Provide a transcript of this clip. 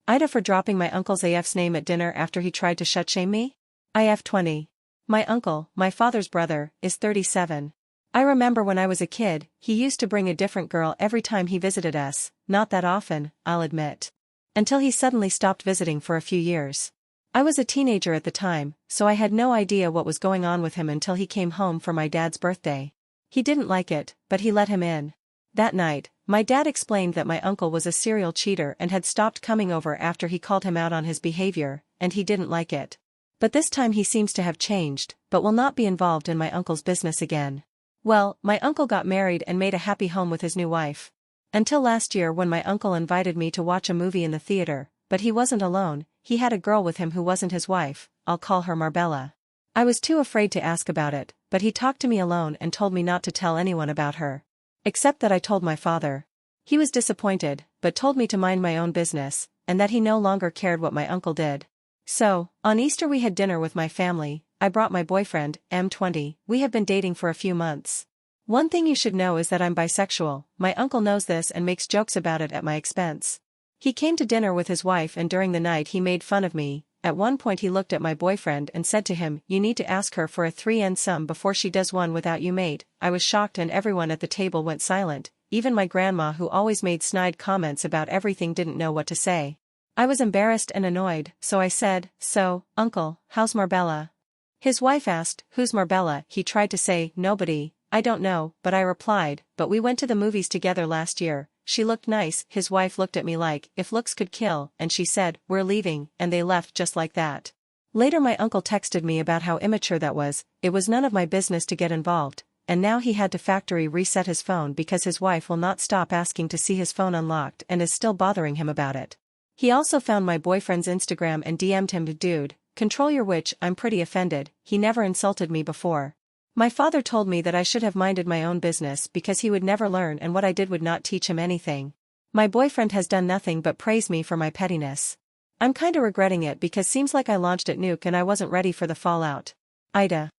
AITA for dropping my uncle's AF's name at dinner after he tried to shut-shame me? IF 20. My uncle, my father's brother, is 37. I remember when I was a kid, he used to bring a different girl every time he visited us, not that often, I'll admit. Until he suddenly stopped visiting for a few years. I was a teenager at the time, so I had no idea what was going on with him until he came home for my dad's birthday. He didn't like it, but he let him in. That night, my dad explained that my uncle was a serial cheater and had stopped coming over after he called him out on his behavior, and he didn't like it. But this time he seems to have changed, but will not be involved in my uncle's business again. Well, my uncle got married and made a happy home with his new wife. Until last year when my uncle invited me to watch a movie in the theater, but he wasn't alone, he had a girl with him who wasn't his wife, I'll call her Marbella. I was too afraid to ask about it, but he talked to me alone and told me not to tell anyone about her. Except that I told my father. He was disappointed, but told me to mind my own business, and that he no longer cared what my uncle did. So, on Easter we had dinner with my family. I brought my boyfriend, M20, we have been dating for a few months. One thing you should know is that I'm bisexual, my uncle knows this and makes jokes about it at my expense. He came to dinner with his wife and during the night he made fun of me. At one point he looked at my boyfriend and said to him, "You need to ask her for a 3N sum before she does one without you, mate." I was shocked and everyone at the table went silent, even my grandma who always made snide comments about everything didn't know what to say. I was embarrassed and annoyed, so I said, "So, uncle, how's Marbella?" His wife asked, "Who's Marbella?" He tried to say, "Nobody, I don't know," but I replied, "But we went to the movies together last year. She looked nice." His wife looked at me like, if looks could kill, and she said, "We're leaving," and they left just like that. Later my uncle texted me about how immature that was. It was none of my business to get involved, and now he had to factory reset his phone because his wife will not stop asking to see his phone unlocked and is still bothering him about it. He also found my boyfriend's Instagram and DM'd him, "Dude, control your witch." I'm pretty offended, he never insulted me before. My father told me that I should have minded my own business because he would never learn and what I did would not teach him anything. My boyfriend has done nothing but praise me for my pettiness. I'm kinda regretting it because seems like I launched at nuke and I wasn't ready for the fallout. AITA.